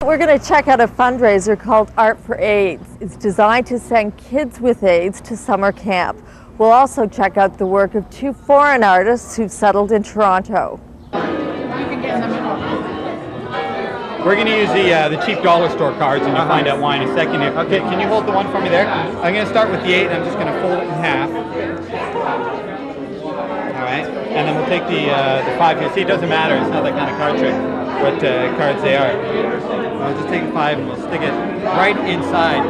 We're going to check out a fundraiser called Art for AIDS. It's designed to send kids with AIDS to summer camp. We'll also check out the work of two foreign artists who've settled in Toronto. We're going to use the cheap dollar store cards, and you'll find out why in a second. Okay, can you hold the one for me there? I'm going to start with the 8, and I'm just going to fold it in half. All right, and then we'll take the 5 here. See, it doesn't matter. It's not that kind of card trick what cards they are. I'll just take the 5 and we'll stick it right inside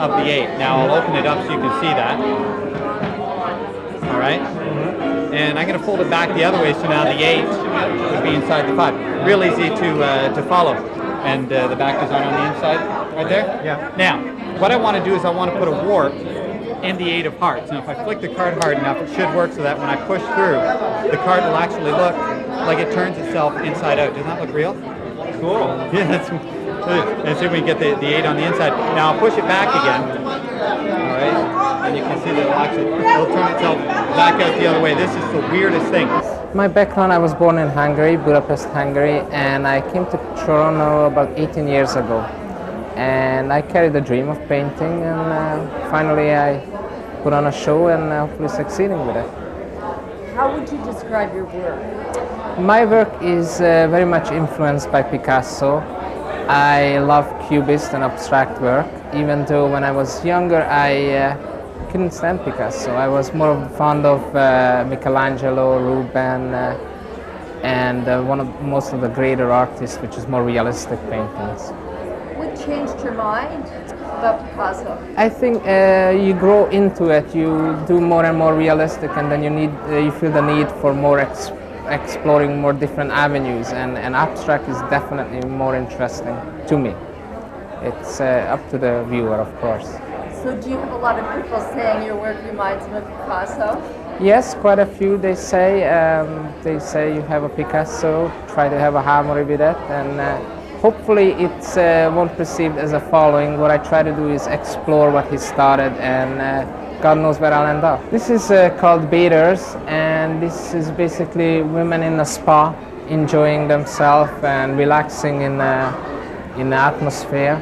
of the 8. Now I'll open it up so you can see that. All right, and I'm going to fold it back the other way, so now the 8 would be inside the 5. Real easy to follow. And the back design on the inside, right there? Yeah. Now, what I want to do is I want to put a warp in the 8 of hearts. Now, if I flick the card hard enough, it should work so that when I push through, the card will actually look like it turns itself inside out. Does that look real? Cool. Yeah, that's, and see if we can get the 8 on the inside. Now, I'll push it back again. All right, and you can see that it'll turn itself back out the other way. This is the weirdest thing. My background, I was born in Hungary, Budapest, Hungary, and I came to Toronto about 18 years ago. And I carried the dream of painting, and finally I put on a show and hopefully succeeding with it. How would you describe your work? My work is very much influenced by Picasso. I love cubist and abstract work, even though when I was younger I couldn't stand Picasso. I was more fond of Michelangelo, Rubens, and most of the greater artists, which is more realistic paintings. What changed your mind about Picasso? I think you grow into it. You do more and more realistic, and then you feel the need for more exploring more different avenues. And abstract is definitely more interesting to me. It's up to the viewer, of course. So do you have a lot of people saying your work reminds them of Picasso? Yes, quite a few. They say you have a Picasso. Try to have a harmony with it, and hopefully it won't perceived as a following. What I try to do is explore what he started, and God knows where I'll end up. This is called Bathers, and this is basically women in a spa enjoying themselves and relaxing in the atmosphere,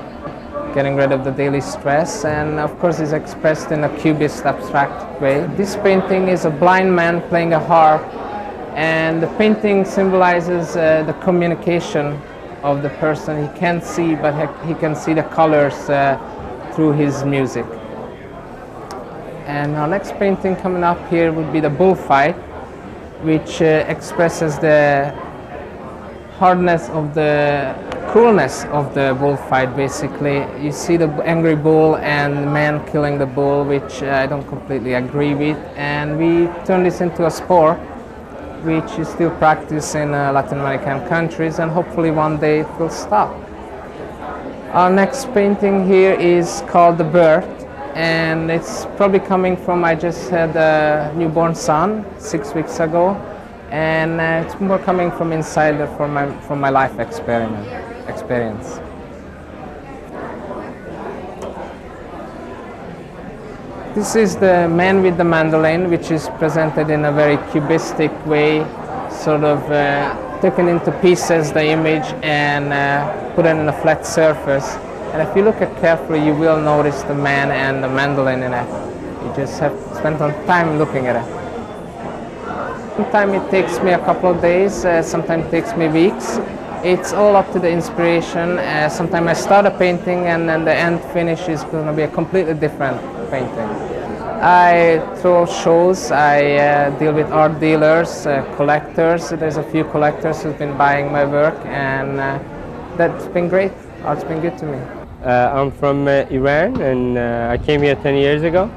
getting rid of the daily stress, and of course is expressed in a cubist abstract way. This painting is a blind man playing a harp, and the painting symbolizes the communication of the person. He can't see, but he can see the colors through his music. And our next painting coming up here would be the bullfight, which expresses the hardness of the cruelness of the bullfight. Basically, you see the angry bull and the man killing the bull, which I don't completely agree with. And we turn this into a sport, which is still practiced in Latin American countries, and hopefully one day it will stop. Our next painting here is called The Birth, and it's probably coming from, I just had a newborn son 6 weeks ago, and it's more coming from inside from my life experience. This is the man with the mandolin, which is presented in a very cubistic way, sort of taken into pieces the image and put it in a flat surface. And if you look at carefully, you will notice the man and the mandolin in it. You just have to spend some time looking at it. Sometimes it takes me a couple of days, sometimes it takes me weeks. It's all up to the inspiration. Sometimes I start a painting and then the end finish is going to be a completely different painting. I throw shows, I deal with art dealers, collectors. There's a few collectors who've been buying my work, and that's been great. Art's been good to me. I'm from Iran, and I came here 10 years ago,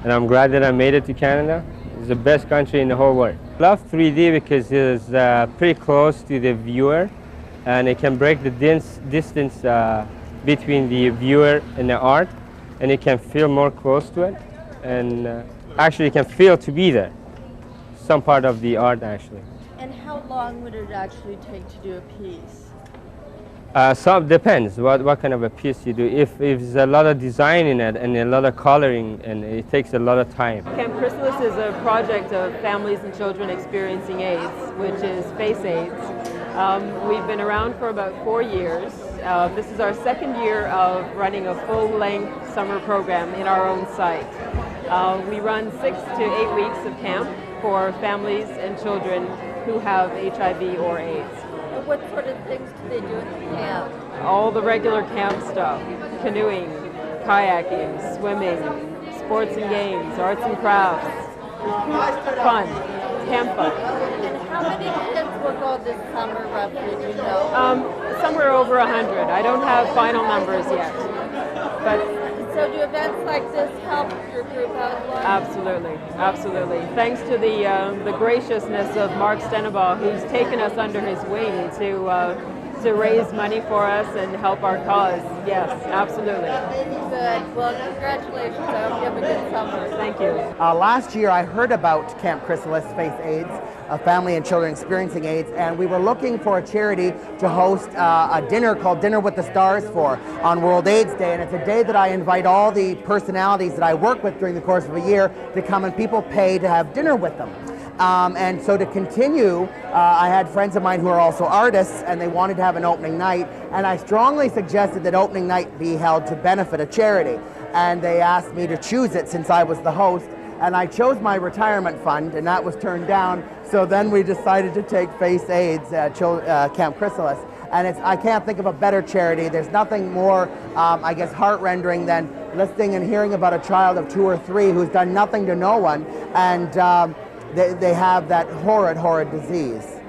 and I'm glad that I made it to Canada. It's the best country in the whole world. I love 3D because it's pretty close to the viewer, and it can break the distance between the viewer and the art, and it can feel more close to it, and actually it can feel to be there, some part of the art actually. And how long would it actually take to do a piece? So it depends what kind of a piece you do. If there's a lot of design in it and a lot of coloring, and it takes a lot of time. Camp Chrysalis is a project of families and children experiencing AIDS, which is Face AIDS. We've been around for about 4 years. This is our second year of running a full-length summer program in our own site. We run 6 to 8 weeks of camp for families and children who have HIV or AIDS. What sort of things do they do at the camp? All the regular camp stuff: canoeing, kayaking, swimming, sports and games, arts and crafts. Fun, camp fun. And how many kids will go this summer, roughly, do you know? Somewhere over 100. I don't have final numbers yet, but So do events like this help your group out a lot? absolutely, absolutely. Thanks to the graciousness of Mark Stenenbaugh, who's taken us under his wing to raise money for us and help our cause. Yes, absolutely. Good. Well, congratulations. I hope you have a good summer. Thank you. Last year I heard about Camp Chrysalis Face AIDS, a family and children experiencing AIDS, and we were looking for a charity to host a dinner called Dinner with the Stars for on World AIDS Day, and it's a day that I invite all the personalities that I work with during the course of a year to come, and people pay to have dinner with them. And so to continue, I had friends of mine who are also artists, and they wanted to have an opening night, and I strongly suggested that opening night be held to benefit a charity, and they asked me to choose it since I was the host, and I chose my retirement fund, and that was turned down. So then we decided to take Face AIDS at Camp Chrysalis, and I can't think of a better charity. There's nothing more, I guess, heart-rendering than listening and hearing about a child of 2 or 3 who's done nothing to no one, and they have that horrid, horrid disease.